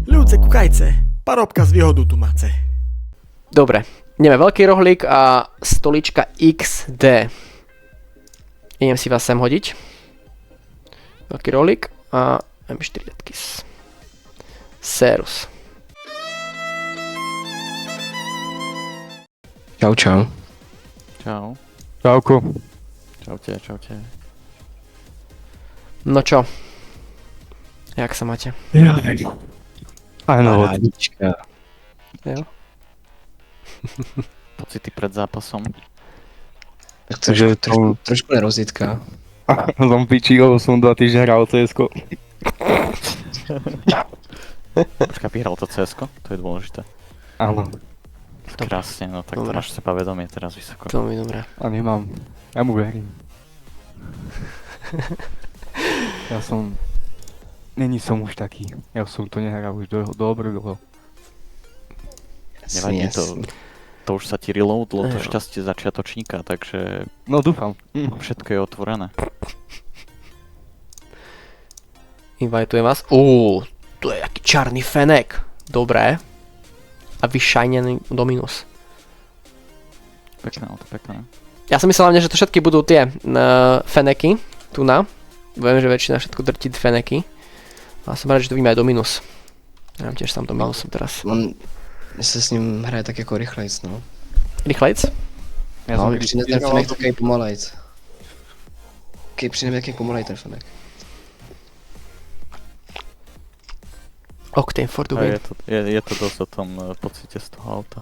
Ľudce, kukajce, parobka z výhodu tu máte. Dobre, ideme veľký rohlík a stolička XD. Idem si vás sem hodiť. Veľký rohlík a M4 Detkis. Serus. Čau, čau. Čau. Čauku. Čaute, čaute. No čo? Jak sa máte? Áno, Parádička. Jo? Pocity pred zápasom. Tak Takže trošku nerozítka. som pičí, lebo som 2 týždne hral CS-ko. Počkaj, vyhral to CS-ko? To je dôležité. Áno, Krásne, no tak to Dobre. máš sebavedomie teraz vysoko. Veľmi dobré. a nemám. Ja mu verím. Ja som... Není som už taký. Ja som to nehral už dobro dlho. Nevadí to. To už sa ti reloadlo, to šťastie začiatočníka, takže No dúfam. všetko je otvorené. Invitujem vás. Tu je taký čarný fenek. Dobré. A vyšajnený do minus. Pekné, to pekné. Ja som myslel hlavne, že to všetky budú tie feneky. Tu na. Viem, že väčšina všetko drtí feneky. A som rád, že to vidíme aj do minus. Ja mám tiež sám do minusu teraz. On sa s ním hraje tak ako rýchlejc, no. Rýchlejc? Ja No, som když ten fenek taký pomalejc. Keď přijde jaký pomalej ten fenek. Octane for the A win. je to dosť o tom pocite z toho auta.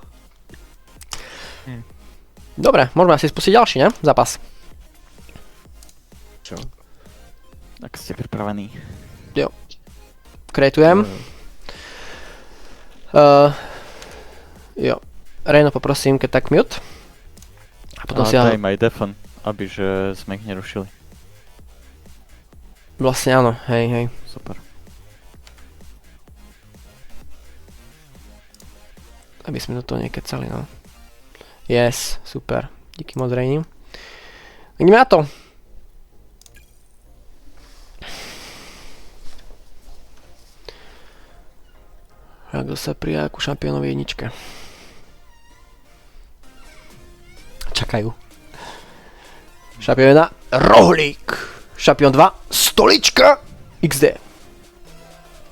Dobre, môžeme asi spustiť ďalší, ne? Zápas. Čo? Ak ste pripravení. Kreatujem. Jo. Reno poprosím, keď tak mute. A potom si Daj aj defen, aby že sme ich nerušili. Vlastne áno, hej. Super. Aby sme do toho nekecali, no. Yes, super. Díky moc, Reni. Ideme na to. A kto sa prijá ku šampiónovi jedničke. Čakajú. Šampión 1, rohlík. Šampión 2, stolička. XD.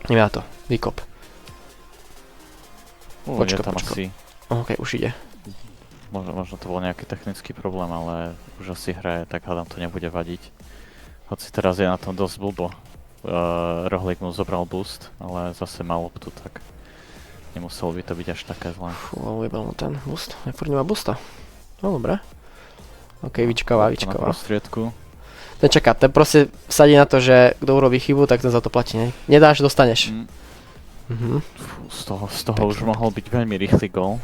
Ideme na to, vykop. Je tam počka. asi, OK, už ide. možno to bol nejaký technický problém, ale už asi hraje, tak hádam to nebude vadiť. Hoci teraz je na tom dosť blbo. Rohlík mu zobral boost, ale zase mal loptu, tak nemuselo by to byť až také zlé. Fú, ujebal mu ten boost. Ja furt nemá boosta. No dobré. OK, vyčkáva. To na prostriedku. Ten čaká, ten proste sadí na to, že kto urobí chybu, tak ten za to platí, ne? Nedáš, dostaneš. Fú, z toho už mohol byť veľmi rýchly gól.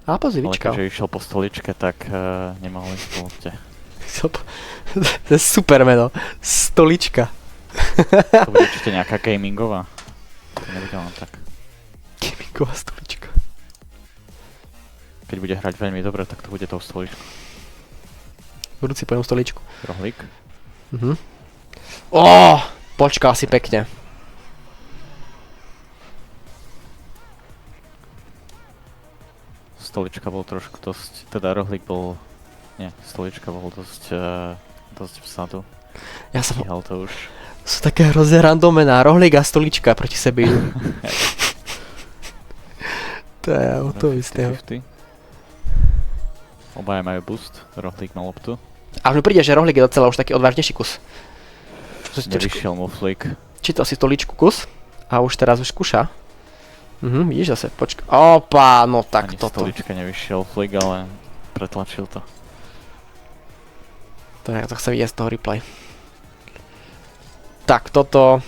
A pozri, Ale vyčkal. keďže išiel po stoličke, tak nemohol ísť po lopte. To je super meno. Stolička. To bude určite nejaká gamingová. To nebude len tak. Gamingová stolička. Keď bude hrať veľmi dobre, tak to bude tou stoličkou. Budúci pojem stoličku. Rohlík. Počkal si pekne. Stolička bol trošku dosť, teda rohlík bol, nie, stolička bol dosť vzadu. Ja som... Stíhal to už. Sú také hrozne random mená. Rohlík a stolička proti sebe idú. To je o to istého. 50-50. Obaja majú boost, rohlík má loptu. A už mi príde, že rohlík je docela už taký odvážnejší kus. Nevyšiel mu flick. Čítal si stoličku kus a už teraz už skúša. Vidíš zase, počkaj. Opa, no tak Ani toto. stoličke nevyšiel flick, ale pretlačil to. To chcem vidieť z toho replay. Tak, toto...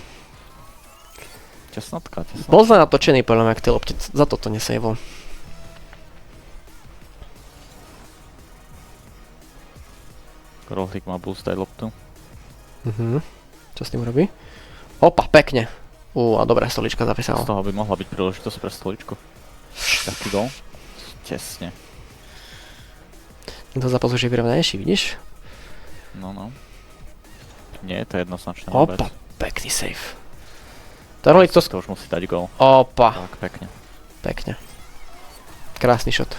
Tesnotka. Bol zle natočený podľa mňa k tej lopte, za toto nesejvol. Rohlík má boost aj loptu. Čo s tým robí? Opa, pekne. A dobrá stolička Z zapísala. toho by mohla byť príležitosť pre stoličku. Taký gól. Tesne. Tento zápas už je vyrovnanejší, vidíš? No. Nie je to jednoznačná vec. Opa, pekný save. Rolik to... To už musí dať gól. Opa, Tak, pekne. pekne. Krásny shot.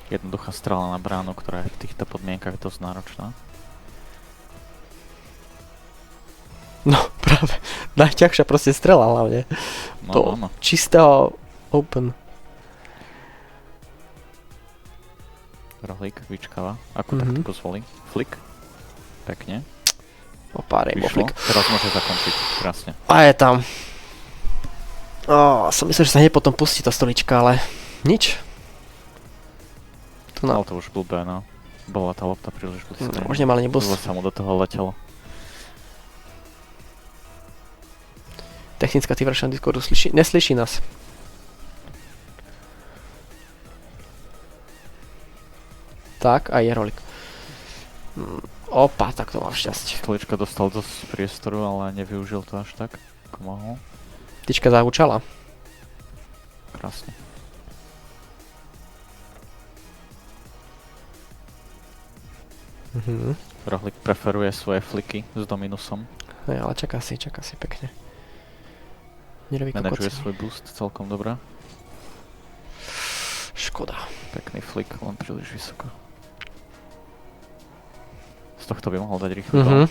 Jednoduchá strela na bránu, ktorá je v týchto podmienkach dosť náročná. No, práve. Najťažšia proste strela hlavne. No, To áno. čistého open. Rohlík vyčkáva. Akú Mhm. taktiku zvolí? Flick. Pekne. Opa, rainbow Vyšlo. flick. Teraz môže zakončiť. Krásne. A je tam. Som myslel, že sa hneď potom pustí tá stolička, ale nič. Tu No, na... to už blbé, no. Bola tá lopta príliš blízko. Už nemal ani boost. Zle sa mu do toho letelo. Technická T-version Discordu neslyší nás. Tak, a je rolik. Opa, tak to mal šťastie. Stolička dostal dosť priestoru, ale nevyužil to až tak, ako mohol. Tyčka zahučala. Krásne. Mhm. Rohlík preferuje svoje fliky s Dominusom. Hej, ale čaká si pekne. Nerobí Manažuje kokot. svoj boost celkom dobre. Škoda. Pekný flick, len príliš vysoko. Z tohto by mohol dať rýchlo. Mhm.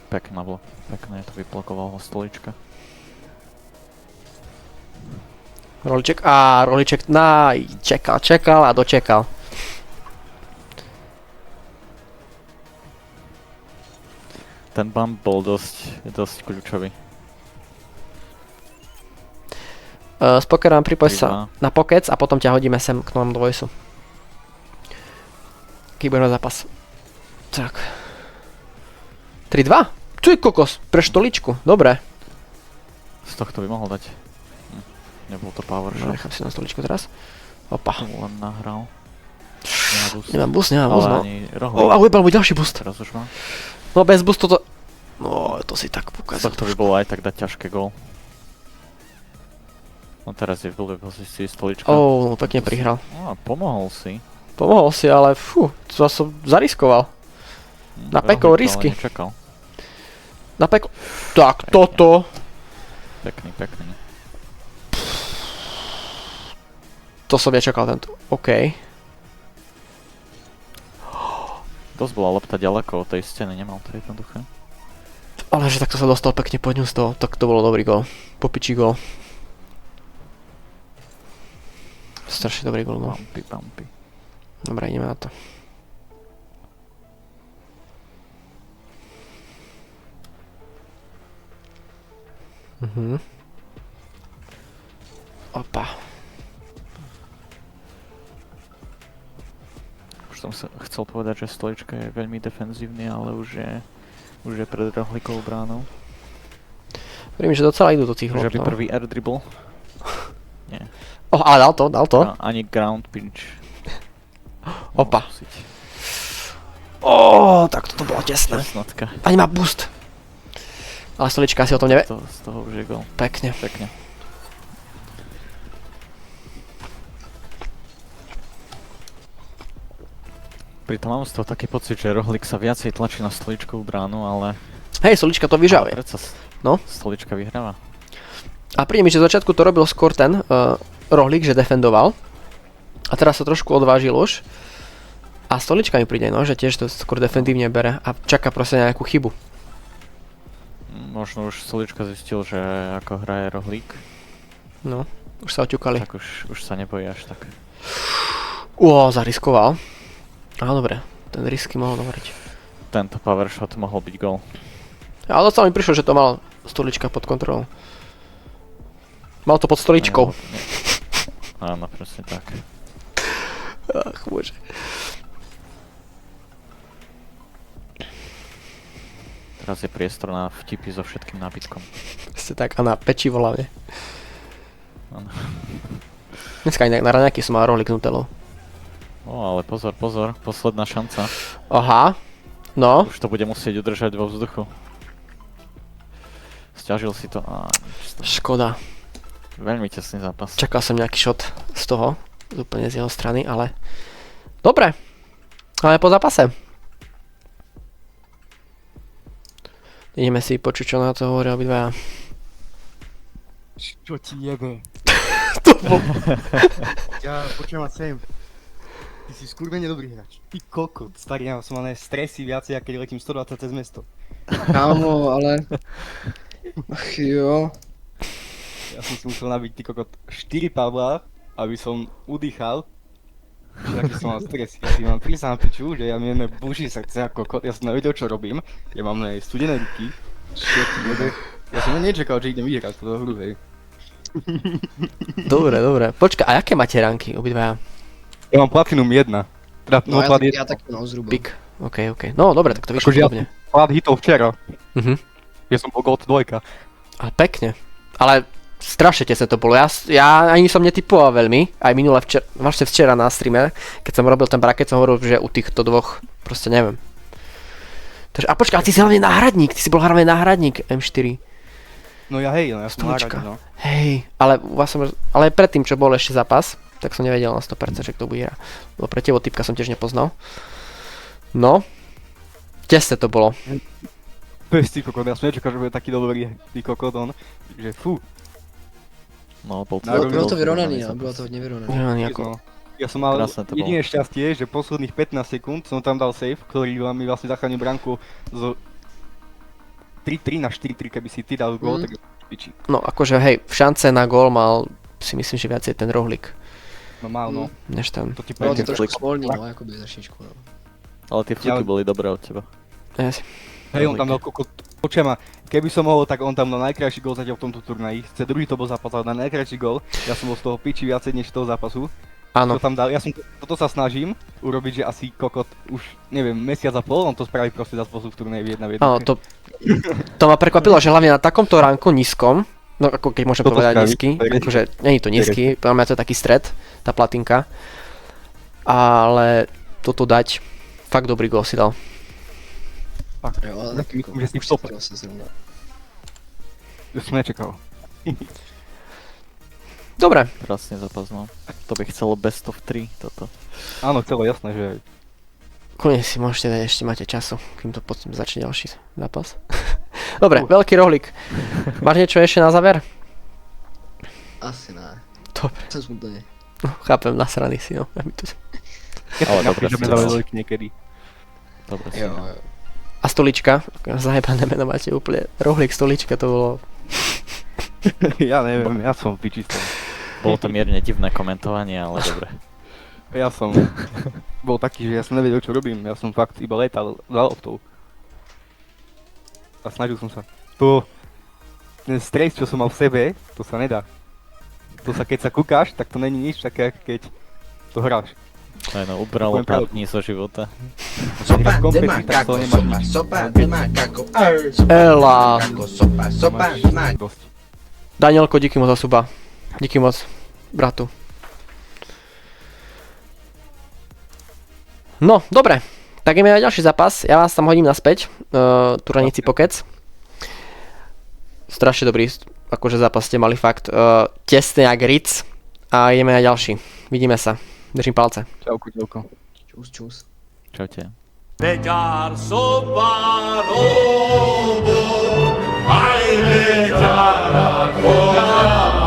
Pekne to vyblokoval stolička. Roliček, roliček, čekal a dočekal. Ten bump bol dosť kľúčový. S pokerom pripoj sa 3-2. na pokec a potom ťa hodíme sem k nám do voice. Keď budeme zápas. Tak. 3-2? Ty kokos, pre štoličku, dobre. Z tohto by mohol dať. Nebol to power shot. Nechám si na stoličku teraz. Opa. Tomu len nahral. Nemám boost, no. ani rohlík. A ujebal mu ďalší boost. Teraz už má. No bez boostu to... No, to si tak Z pokazil. tohto by bolo aj tak dať ťažké gól. No teraz je v blbej pozícii stolička. Pekne prihral. Pomohol si. Pomohol si, ale to som zariskoval. Na peko, Rohlík to ale risky. nečakal. Na peko... Tak, Pekne. toto. Pekný. To som nečakal tento. OK. Dosť bola lopta ďaleko od tej steny, nemal to jednoduché. Ale že takto sa dostal pekne pod ňu z toho, tak to bolo dobrý gól. Popičí gól. Strašne dobrý gól, no. Bumpy. Dobre, ideme na to. Opa. Už som sa chcel povedať, že stolička je veľmi defenzívny, ale už je pred rohlíkovou bránou. Verím, že docela idú do tých Že lop, by no. prvý air dribble. Nie. Ale dal to. Ani ground pinch. Opa. Mohol skúsiť. Tak toto bolo tesné. Tesnotka. Ani má boost. Ale stolička si o tom nevie. Z toho už je gól. Pekne. Pekne. Pritom mám z toho taký pocit, že rohlík sa viacej tlačí na stoličkovú bránu, ale... Hej, stolička to vyžavuje. Predsa No. stolička vyhráva. A príde mi, že z začiatku to robil skôr ten rohlík, že defendoval. A teraz sa trošku odvážil už. A stolička mi príde, no, že tiež to skôr defendívne bere a čaká proste na nejakú chybu. Možno už stolička zistil, že ako hraje rohlík, No, už sa oťukali. tak už sa nebojí až tak. Zariskoval. Ale dobre, ten risky mohol doveriť. Tento power shot mohol byť gól. Ale docela mi prišlo, že to mal stolička pod kontrolou. Mal to pod stoličkou. Áno, presne tak. Ach, bože. Teraz je priestor na vtipy so všetkým nábytkom. Ste tak, a na pečivo hlavne. Áno. Dneska inak na raňajky som mal rohlík nutelou. Ale pozor, posledná šanca. Aha. No. Už to bude musieť udržať vo vzduchu. Sťažil si to a nič z toho. Škoda. Veľmi tesný zápas. Čakal som nejaký shot z toho, úplne z jeho strany, ale... Dobre. Ale po zápase. Ideme si počuť, čo na to hovoria obidvaja. Čo ti jebe? Ja počujem ma sem. Ty si skurvene dobrý hráč. Ty kokot, starý, ja som mal stresy viacej, keď letím 120 cez mesto. Kámo, ale... Ach jo. Ja som si musel nabiť, ty kokot, 4 Pavla, aby som udýchal. Taký som mal stres, ja si mám prísam piču, že ja mi jedné buší srdce ako kokot, ja som nevedel čo robím. Ja mám studené ruky. Čo ti jebe? Ja som nečakal, že idem vyhrať túto hru, hej. Dobre, dobre. Počkaj, a aké máte ranky obidvaja? Ja mám Platinum 1. Teda, No, plat ja taky mám zhruba. Pik. OK. No, dobre, tak to vyšlo Akože ja podobne. plat hitov včera. Mhm. Ja som bol Gold 2. Ale pekne. Ale strašne tesne to bolo. Ja ani som netypoval veľmi. Aj minule včera na streame, keď som robil ten bracket, som hovoril, že u týchto dvoch proste neviem. Takže, a počkaj, ty si hlavne náhradník. Ty si bol hlavne náhradník M4. No ja hej, no ja som Stolička. náhradník, no. Hej, ale u vás som... Ale predtým, čo bol ešte zápas, tak som nevedel na 100%, že kto bude hrať. Lebo pre tebo typka som tiež nepoznal. No. Tesne to bolo. Pes, ty kokot, ja som nečakal, že bude taký dobrý, ty kokot on. Že fú. No, bol to... Bylo to vyrovnaný, zápas. no, bylo to hodně vyrovnaný. No, nejako. No. Ja som mal Krásne to bolo. jediné šťastie, že posledných 15 sekúnd som tam dal save, ktorý mi vlastne zachránil branku z 3-3 na 4-3, keby si ty dal gól, tak piči. No akože hej, šance na gól mal si myslím, že viacej ten rohlík, No mal, no. než ten. To ti Bylo poviem. to trošku svolný, no, jakoby trošičku, no. Ale tie fliky Ja- boli dobré od teba. Yes. Hej, on tam dal kokot. Počujem ma, keby som mohol, tak on tam dal najkrajší gól zatiaľ v tomto turnaji. Sice druhý to bol zápas, ale dal najkrajší gól. Ja som bol z toho piči viacej než z toho zápasu. Áno, To tam dal, ja som toto sa snažím urobiť, že asi kokot už, neviem, mesiac a pol, on to spraví proste za spôsob v turnaji v jedna v jednej. áno, to ma prekvapilo, že hlavne na takomto ránku nízkom, no ako keď môžem Toto povedať spraví. nízky, akože nie je to nízky, podľa mňa to je taký stred, tá platinka, ale toto dať, fakt dobrý gól si dal. Jo, ale Tak tak myslím, jako, že si v tope. chtěl se zrovna. Ja som nečakal. Dobre, Krásne zápas, no. To by chcelo best of 3, toto. Áno, celé jasné, že kľudne si môžete dať, ešte máte času, kým to potom začne ďalší zápas. Dobre, veľký rohlík. Máš niečo ešte na záver? Asi ne. Dobre. Jsem smutný. No, chápem, nasraný si, no. Ale dobre si že dal. niekedy. Dobre si Jo, dal. jo. A stolička, zajebané meno máte úplne, rohlík, stolička, to bolo... Ja neviem, ja som vyčistil. Bolo to mierne divné komentovanie, ale dobre. Ja som bol taký, že ja som nevedel, čo robím. Ja som fakt iba letal za loptou. A snažil som sa. Ten stres, čo som mal v sebe, to sa nedá. To sa keď sa kúkáš, tak to není nič také, ako keď to hráš. No, ubralo Poviem pravdu. pár dní zo života. Sopa de macaco, sopa de macaco, Ela. sopa de macaco. Dosť. Danielko, díky moc za suba. Díky moc, bratu. No, dobre. Tak ideme na ďalší zápas. Ja vás tam hodím naspäť. Turanici Pokec. Strašne dobrý akože zápas ste mali fakt. Tesne jak Ritz. A ideme na ďalší. Vidíme sa. Držím palce. Čauko, čauko. Čus, čus. Čaute. Beďar soba robo, aj beďara koľa.